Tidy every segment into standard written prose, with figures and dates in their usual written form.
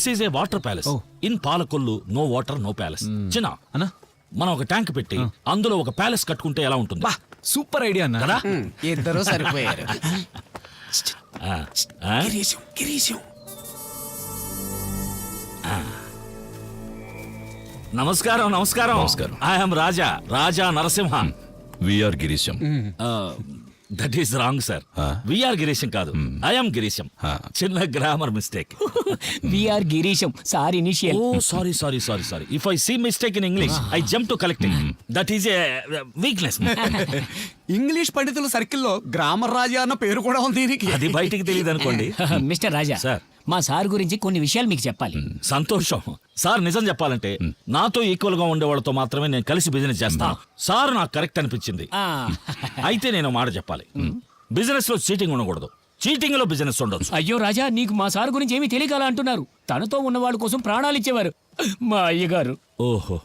This is a water palace. In Palakollu no water no palace. చిన్న అన్నా మనం ఒక ట్యాంక్ పెట్టి అందులో ఒక ప్యాలెస్ కట్టుకుంటే ఎలా ఉంటుంది? సూపర్ ఐడియా అన్న. కదా? ఇద్దరు సరిపోయారు. ఆ, ఆ? నమస్కారం నమస్కారం. నమస్కారం. I'm Raja Narasimha. VR Girisham. That is wrong sir. VR Girisham కాదు, ఐఎమ్ గిరీశం. చిన్న grammar mistake. VR Girisham sir initial. Oh sorry. If I see mistake in English I jump to collecting. That is a weakness. English పండితుల సర్కిల్లో గ్రామర్ రాజా అన్న పేరు కూడా ఉంది దీనికి. అది బయటికి తెలియదు అనుకోండి. మిస్టర్ రాజా సార్. మా సార్ గురించి కొన్ని విషయాలు మీకు చెప్పాలి. సంతోషం సార్. నిజం చెప్పాలంటే నాతో ఈక్వల్ గా ఉండే వాళ్ళతో మాత్రమే నేను కలిసి బిజినెస్ చేస్తాను. సార్ నాకు కరెక్ట్ అనిపించింది. ఆ, అయితే నేను మాట చెప్పాలి. బిజినెస్ లో చీటింగ్ ఉండకూడదు, చీటింగ్ లో బిజినెస్ ఉండొచ్చు. అయ్యో రాజా, నీకు మా సార్ గురించి ఏమీ తెలియగల అంటున్నారు. తనతో ఉన్న వాళ్ళ కోసం ప్రాణాలు ఇచ్చేవారు మా అయ్యగారు. ఓహో.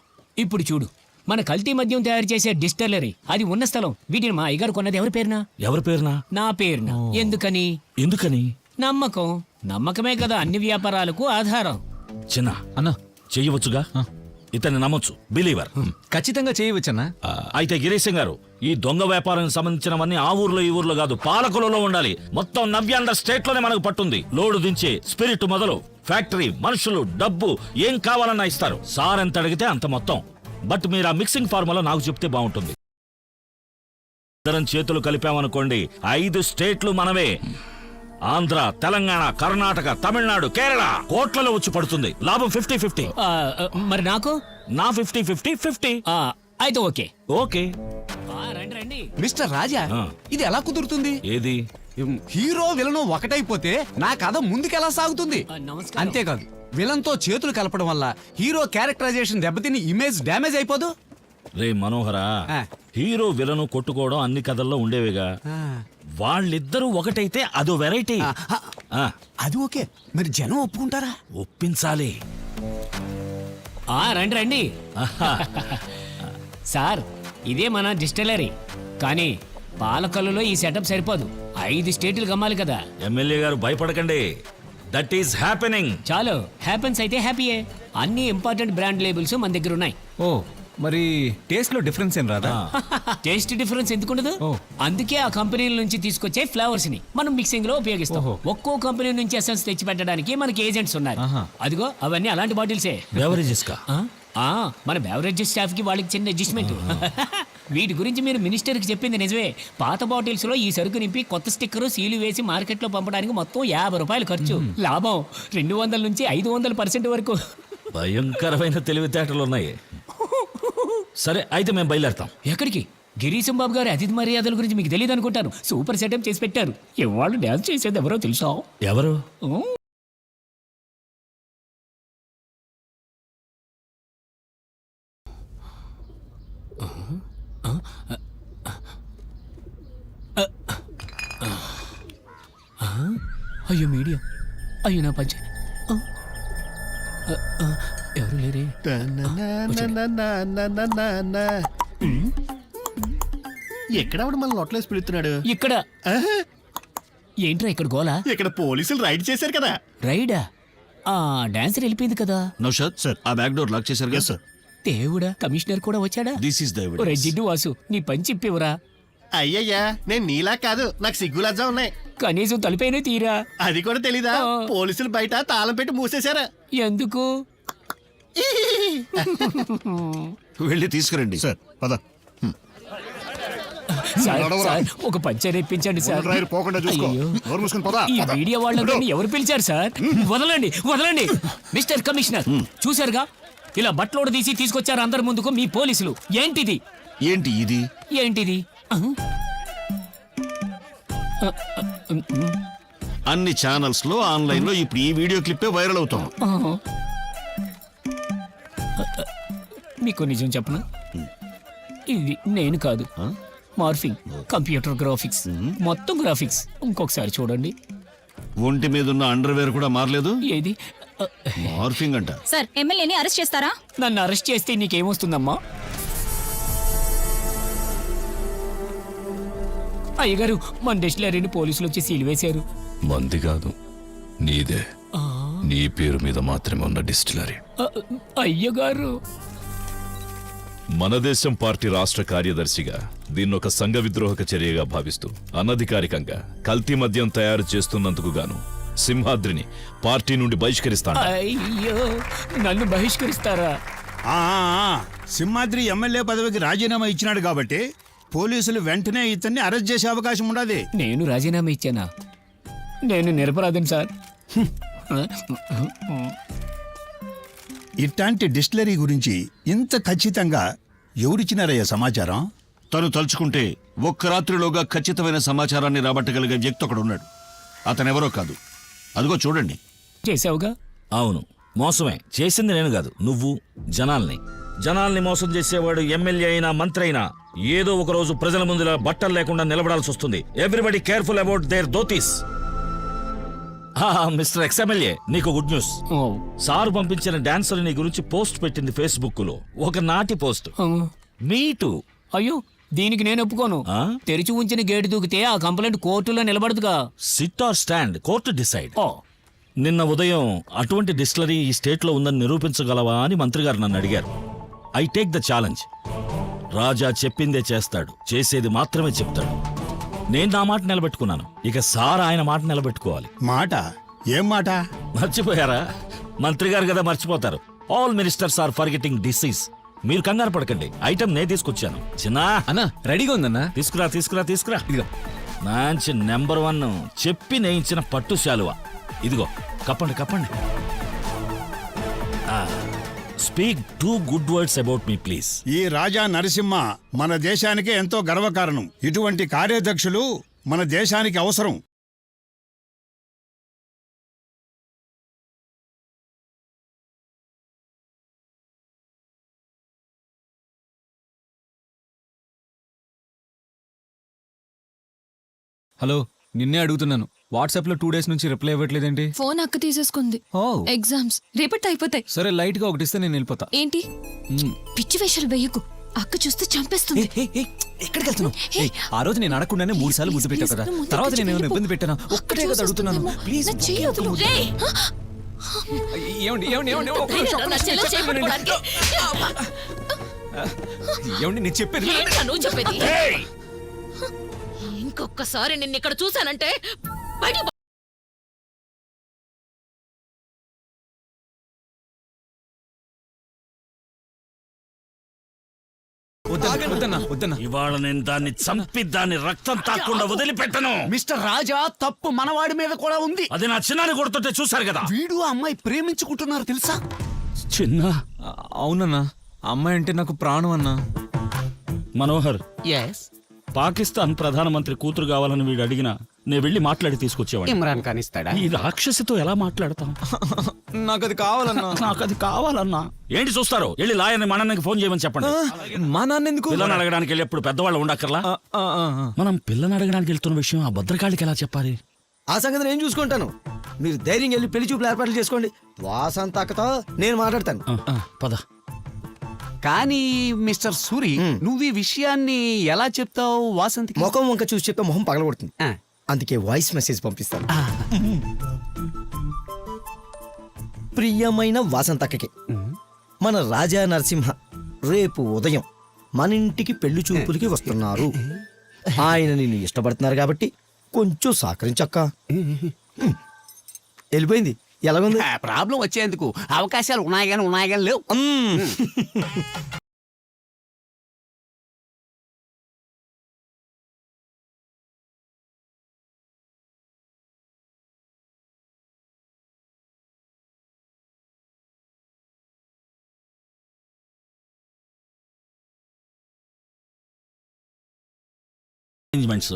ఇప్పుడు చూడు, మన కల్తీ మద్యం తయారు చేసే డిస్టిలరీ అది ఉన్న స్థలం. వీటిని మా అయ్యగారు కొన్నది ఎవరి పేరున? ఎవరి పేరునా? నా పేరున. ఎందుకని? నమ్మకమే కదా అన్ని వ్యాపారాలకు ఆధారం. చిన్న అన్నా చెయ్యవచ్చుగా. ఇతన్ని నమ్మొచ్చు, బిలీవర్. ఖచ్చితంగా చేయవచ్చన్నా. అయితే గిరీశం గారు, ఈ దొంగ వ్యాపారానికి సంబంధించినవన్నీ ఆ ఊర్లో ఈ ఊర్లో కాదు, పాలకులలో ఉండాలి. మొత్తం 90 స్టేట్ లోనే మనకు పట్టుంది. లోడు దించే స్పిరిట్ మొదలు ఫ్యాక్టరీ, మనుషులు, డబ్బు ఏం కావాలన్నా ఇస్తారు. సార్ ఎంత అడిగితే అంత మొత్తం. బట్ మీరు ఆ మిక్సింగ్ ఫార్ములా నాకు చెప్తే బాగుంటుంది. ఇద్దరం చేతులు కలిపామనుకోండి 5 స్టేట్లు మనవే. ఆంధ్ర, తెలంగాణ, కర్ణాటక, తమిళనాడు, కేరళ కోట్లలో వచ్చి పడుతుంది. లాభం 50-50. మరి నాకు నా 50-50. అయితే ఓకే. ఓకే. రండి. మిస్టర్ రాజా, ఆ. ఇది ఎలా కుదురుతుంది? ఏది? హీరో విలను ఒకటైపోతే నా కథ ముందుకెలా సాగుతుంది? నమస్కారం. అంతేకాదు, విలన్ తో చేతులు కలపడం వల్ల హీరో క్యారెక్టరైజేషన్ దెబ్బతిని ఇమేజ్ డ్యామేజ్ అయిపోదు. రే మనోహరా, హీరో విలను కొట్టుకోవడం అన్ని కథల్లో ఉండేవిగా. వాళ్ళిద్దరూ ఒకటైతే అదో వెరైటీ. అది ఓకే, మరి జనం ఒప్పుకుంటారా? ఒప్పించాలి. రండి. సార్, ఇదే మన డిస్టిలరీ. కానీ పాలకల్లులో ఈ సెటప్ సరిపోదు. 5 స్టేట్లు గమ్మాలి కదా. ఎమ్మెల్యే గారు భయపడకండి. That is happening. చాలు, హ్యాపెన్స్ అయితే హ్యాపీయే. అన్ని ఇంపార్టెంట్ బ్రాండ్ లేబుల్స్ మన దగ్గర ఉన్నాయి. ఓ మరి టేస్ట్ లో డిఫరెన్స్ ఏం రాదా? టేస్ట్ డిఫరెన్స్ ఎందుకుండదు? అందుకే ఆ కంపెనీల నుంచి తీసుకొచ్చే ఫ్లేవర్స్ ని మనం మిక్సింగ్ లో ఉపయోగిస్తాం. ఒక్కో కంపెనీ నుంచి ఎసెన్స్ తెచ్చి పెట్టడానికి మనకి ఏజెంట్స్ ఉన్నారు. అదిగో అవన్నీ అలాంటి బాటిల్సే. బెవరేజెస్ కా? మన బెవరేజెస్ స్టాఫ్ కి వాళ్ళకి చిన్న అడ్జస్ట్మెంట్. వీటి గురించి మీరు మినిస్టర్ కి చెప్పింది నిజమే. పాత బాటిల్స్ లో ఈ సరుకు నింపి కొత్త స్టిక్కర్ సీలు వేసి మార్కెట్ లో పంపడానికి మొత్తం 50 రూపాయలు ఖర్చు. లాభం 200 నుంచి 500% వరకు. భయంకరమైన తెలివితేటలు ఉన్నాయి. సరే, అయితే మేము బయలుదేరతాం. ఎక్కడికి? గిరీశం బాబు గారి అతిథి మర్యాదల గురించి మీకు తెలియదు అనుకుంటాను. సూపర్ సెటప్ చేసి పెట్టారు. ఇవాళ డాన్స్ చేసేది ఎవరో తెలుసా? ఎవరు? అయ్యో మీడియా, అయ్యో నా పంచ. ఎవరు లేరే? ఎక్కడవాడు మన నోట్లేసి పిలుస్తున్నాడు? ఇక్కడ. ఏంట్రా ఇక్కడ గోలా? ఇక్కడ పోలీసులు రైడ్ చేశారు కదా. రైడా? డాన్సర్ వెళ్ళిపోయింది కదా. నౌషాద్ సార్, ఆ బ్యాక్ డోర్ లాక్ చేశారు సార్. దేవుడా, కమిషనర్ కూడా వచ్చాడా? దిస్ ఇస్ ద ఒరే జిడ్డు వాసు, నీ పని చెప్పివరా. అయ్యయ్యా, నేను నీలా కాదు, నాకు సిగ్గు లజ్జా ఉన్నాయి. కనీసం తలిపైన తీరా. అది కూడా తెలీదా? పోలీసులు బయట తాళం పెట్టి మూసేశారా. ఎందుకు? వెళ్ళి తీసుకురండి సార్. పద. సార్, ఒక పంచర్ ఇప్పించండి సార్. అయ్యో, ఈ మీడియా వాళ్ళందరినీ ఎవరు పిలిచారు సార్? వదలండి. మిస్టర్ కమిషనర్, చూశారుగా, ఇలా బట్టలోడు తీసి తీసుకొచ్చారు అందరి ముందుకు మీ పోలీసులు. ఏంటిది? ఏంటిది? అన్ని ఛానల్స్ లో, ఆన్లైన్ లో ఇప్పుడు ఈ వీడియో క్లిప్పే వైరల్ అవుతాం. మీకు నిజం చెప్పనా? ఇది నేను కాదు, మార్ఫింగ్, కంప్యూటర్ గ్రాఫిక్స్, మొత్తం గ్రాఫిక్స్. ఇంకొకసారి చూడండి. ఒంటి మీద ఉన్న అండర్వేర్ కూడా మారలేదు. ఏది? మార్ఫింగ్ అంట. సార్, ఎమ్మెల్యేని అరెస్ట్ చేస్తారా? నన్ను అరెస్ట్ చేస్తే నీకేమొస్తుందమ్మా? అయ్యగారు, మన డిస్టిలరీని పోలీసులు వచ్చి సీల్ వేశారు. మంది కాదు, నీదే. నీ పేరు మీద మాత్రమే ఉన్న డిస్టిలరీ. అయ్యగారు, మన దేశం పార్టీ రాష్ట్ర కార్యదర్శిగా దీన్నొక సంఘ విద్రోహక చర్యగా భావిస్తూ అనధికారికంగా కల్తీ మద్యం తయారు చేస్తున్నందుకు గాను సింహాద్రిని పార్టీ నుండి బహిష్కరిస్తాను. అయ్యో, నన్ను బహిష్కరిస్తారా? సింహాద్రి ఎమ్మెల్యే పదవికి రాజీనామా ఇచ్చినాడు కాబట్టి పోలీసులు వెంటనే ఇతన్ని అరెస్ట్ చేసే అవకాశం ఉండదు. నేను రాజీనామా ఇచ్చానా? నేను నిరపరాధం సార్. ఇట్లాంటి డిస్టిలరీ గురించి ఇంత ఖచ్చితంగా ఎవరిచ్చినారయ్యా సమాచారం? తను తలుచుకుంటే ఒక్క రాత్రిలోగా ఖచ్చితమైన సమాచారాన్ని రాబట్టగలిగే వ్యక్తి ఒకడున్నాడు. అతనెవరో కాదు, అదిగో చూడండి. చేసావుగా? అవును, మోసమే చేసింది నేను కాదు, నువ్వు. జనాల్ని మోసం చేసేవాడు ఎమ్మెల్యే అయినా మంత్రి అయినా ఏదో ఒక రోజు ప్రజల ముందులా బట్టలు లేకుండా నిలబడాల్సి వస్తుంది. Everybody careful about their dhotis. Mister ex-MLA, నీకు గుడ్ న్యూస్. సారు పంపించిన డాన్సర్ నీ గురించి పోస్ట్ పెట్టింది ఫేస్బుక్ లో. ఒక నాటి పోస్ట్. మీటు. అయ్యో, దీనికి నేను ఒప్పుకోను. తెరిచి ఉంచిన గేటు దూకితే ఆ కంప్లైంట్ కోర్టులో నిలబడదుగా. Sit or stand, court decide. ఓ, నిన్న ఉదయం అటువంటి డిస్టిలరీ ఈ స్టేట్ లో ఉందని నిరూపించగలవా అని మంత్రి గారు నన్ను అడిగారు. I take the challenge. Raja చెప్పిందే చేస్తాడు, చేసేది మాత్రమే చెప్తాడు. నేను నా మాట నిలబెట్టుకున్నాను, ఇక సార్ ఆయన మాట నిలబెట్టుకోవాలి. మాట? ఏం మాట? మర్చిపోయారా? మంత్రి గారు కదా మర్చిపోతారు. All ministers are forgetting disease. మీరు కంగారు పడకండి, ఐటమ్ నే తీసుకొచ్చాను. చిన్నా అన్నా రెడీగా ఉందన్నా. తీసుకురా. ఇదిగో మంచి నెంబర్ 1 చెప్పి నేయించిన పట్టు శాలువా. ఇదిగో కప్పండి. Speak 2 good words about me please. ఈ రాజా నరసింహ మన దేశానికే ఎంతో గర్వకారణం. ఇటువంటి కార్యదక్షులు మన దేశానికి అవసరం. హలో, నిన్నే అడుగుతున్నాను. వాట్సాప్ లో 2 days నుంచి రిప్లై ఇవ్వట్లేదేంటి? ఫోన్ అక్క తీసేసుకుంది. ఓ ఎగ్జామ్స్ రేపటి అయిపోతాయి. సరే, లైట్ గా ఒకటిస్తే నేను వెళ్ళిపోతా. ఏంటి పిచ్చి వేషాలు వేయకు, అక్క చూస్తే చంపేస్తుంది. ఎక్కడికి వెళ్తున్నావు? ఆ రోజు నేను అడగకుండానే 3 సార్లు ముద్దు పెట్టావు కదా. తర్వాత నేను ఏమైనా ఇబ్బంది పెట్టానా? ఒక్కటే కదా అడుగుతున్నాను. ప్లీజ్ ఏమండి నేను చెప్పేది. ఇంకొకసారి నిన్ను ఇక్కడ చూశానంటే బయటికి వద్దన్నా. ఇవాళ నేను దాన్ని చంపి దాన్ని రక్తం తాకుండా వదిలిపెట్టను. మిస్టర్ రాజా, తప్పు మనవాడి మీద కూడా ఉంది. అది నా చిన్నాన్ని కొడుతుంటే చూశారు కదా. వీడు ఆ అమ్మాయి ప్రేమించుకుంటున్నారు తెలుసా? చిన్న అవునన్నా, అమ్మాయి అంటే నాకు ప్రాణం అన్నా. మనోహర్, ఎస్, పాకిస్తాన్ ప్రధానమంత్రి కూతురు కావాలని వీడు అడిగినా నేను వెళ్ళి మాట్లాడి తీసుకొచ్చేవాడిని. ఇమ్రాన్ ఖాన్ ఇస్తాడా? ఈ రాక్షసితో ఎలా మాట్లాడతాం? నాకు అది కావాలన్నా. నాకు అది కావాలన్నా. ఏంటి చూస్తారు? వెళ్ళి లాయర్ని మనన్నకి ఫోన్ చేయమని చెప్పండి. మా నాన్న ఎందుకు? పిల్లని అడగడానికి వెళ్ళేప్పుడు పెద్దవాళ్ళు ఉండక్కర్లా. మనం పిల్లని అడగడానికి వెళ్తున్న విషయం ఆ భద్రకాళికి ఎలా చెప్పాలి? ఆ సంగతి నేను చూసుకుంటాను. మీరు ధైర్యం వెళ్ళి పెళ్లి చూపులు ఏర్పాట్లు చేసుకోండి. వాసంత అక్కతో నేను మాట్లాడతాను. పద. కానీ మిస్టర్ సూరి, నువ్వు ఈ విషయాన్ని ఎలా చెప్తావు వాసంతికి? ముఖం వంక చూసి చెప్తే మొహం పగలగొడుతుంది. అందుకే వాయిస్ మెసేజ్ పంపిస్తాను. ప్రియమైన వాసంతక్కకి, మన రాజా నరసింహ రేపు ఉదయం మన ఇంటికి పెళ్లి చూపులకి వస్తున్నారు. ఆయన నిన్ను ఇష్టపడుతున్నారు కాబట్టి కొంచెం సహకరించక్క. వెళ్ళిపోయింది. ఎలాగుంది? ప్రాబ్లం వచ్చేందుకు అవకాశాలు ఉన్నాయి కానీ లేవు. Arrangements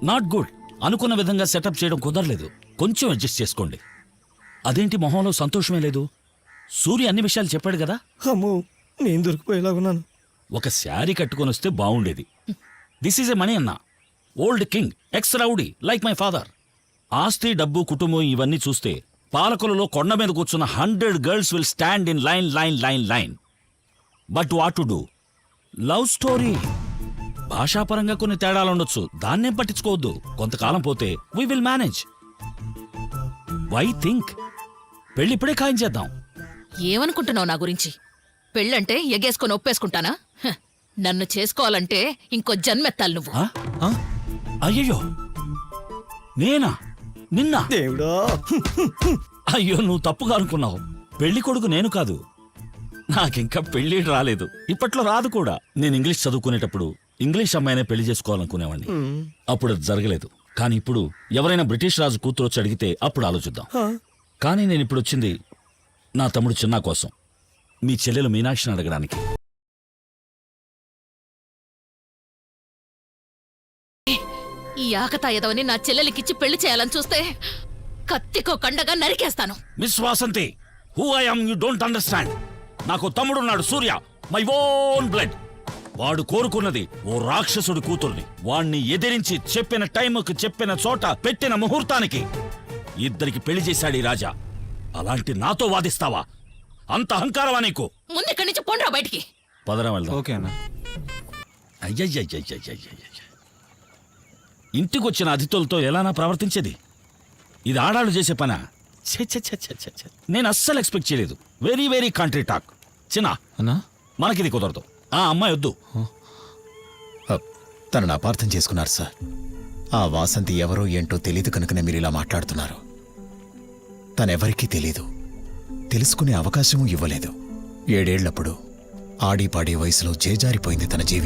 not good. అనుకున్న విధంగా సెటప్ చేయడం కుదరలేదు. కొంచెం అడ్జస్ట్ చేసుకోండి. అదేంటి మొహంలో సంతోషమే లేదు? సూర్య అన్ని విషయాలు చెప్పాడు కదా. అమ్మో, నేను దొరికిపోయేలాగున్నాను. ఒక శారీ కట్టుకొని వస్తే బాగుండేది. దిస్ ఈజ్ ఎ మనీ అన్న, old king, X rowdy like my father. ఆస్తి, డబ్బు, కుటుంబం ఇవన్నీ చూస్తే పాలకులలో కొండ మీద కూర్చున్న 100 girls will stand in line. But what to do? Love story. భాషాపరంగా కొన్ని తేడాలు ఉండొచ్చు, దాన్నేం పట్టించుకోవద్దు. కొంతకాలం పోతే we will manage. Why think? పెళ్లి ఇప్పుడే ఖాయం చేద్దాం. ఏమనుకుంటున్నావు నా గురించి? పెళ్ళంటే ఎగేసుకొని ఒప్పేసుకుంటానా? హ, నన్ను చేసుకోవాలంటే ఇంకో జన్మెత్తాలి నువ్వు. అయ్యయ్యో, నేనా? నిన్న? దేవుడా, అయ్యో, నువ్వు తప్పుగా అనుకున్నావు. పెళ్లి కొడుకు నేను కాదు. నాకింకా పెళ్లి రాలేదు, ఇప్పట్లో రాదు కూడా. నేను ఇంగ్లీష్ చదువుకునేటప్పుడు ఇంగ్లీష్ అమ్మాయినే పెళ్లి చేసుకోవాలనుకునేవాడిని. అప్పుడు అది జరగలేదు. కానీ ఇప్పుడు ఎవరైనా బ్రిటిష్ రాజు కూతురు వచ్చి అడిగితే అప్పుడు ఆలోచిద్దాం. కానీ నేను ఇప్పుడు వచ్చింది నా తమ్ముడు చిన్నా కోసం, మీ చెల్లెలు మీనాక్షిని అడగడానికి. ఈ ఆకతాయదవని నా చెల్లెలికిచ్చి పెళ్లి చేయాలని చూస్తే కత్తికో కండగా నరికేస్తాను. Miss Vasanthi, who I am you don't understand. నాకు తమ్ముడున్నాడు, సూర్య, మై ఓన్ బ్లడ్. వాడు కోరుకున్నది ఓ రాక్షసుడి కూతుర్ని. వాణ్ణి ఎదిరించి చెప్పిన టైంకు, చెప్పిన చోట, పెట్టిన ముహూర్తానికి ఇద్దరికి పెళ్లి చేశాడు ఈ రాజా. అలాంటి నాతో వాదిస్తావా? అంత అహంకారమా నీకు? ముందు ఇక్కడి నుంచి పోండ్రా బయటికి. పదరా వెళ్దాం. ఓకే అన్న. అయ్యయ్యయ్యయ్యయ్యయ్య, ఇంటికొచ్చిన అతిథులతో ఎలానా ప్రవర్తించేది? ఇది ఆడాళ్ళు చేసే పనా? ఛే ఛే ఛే ఛే ఛే ఛే. నేను అస్సలు ఎక్స్పెక్ట్ చేయలేదు. Very very country talk. చిన్న, అన్నా మనకిది కుదరదు. ఆ అమ్మాయి వద్దు. తనను అపార్థం చేసుకున్నారు సార్. ఆ వాసంతి ఎవరో ఏంటో తెలియదు కనుకనే మీరు ఇలా మాట్లాడుతున్నారు. తనెవరికీ తెలీదు, తెలుసుకునే అవకాశమూ ఇవ్వలేదు. 7 ఏళ్లప్పుడు ఆడిపాడే వయసులో చేజారిపోయింది తన జీవితం.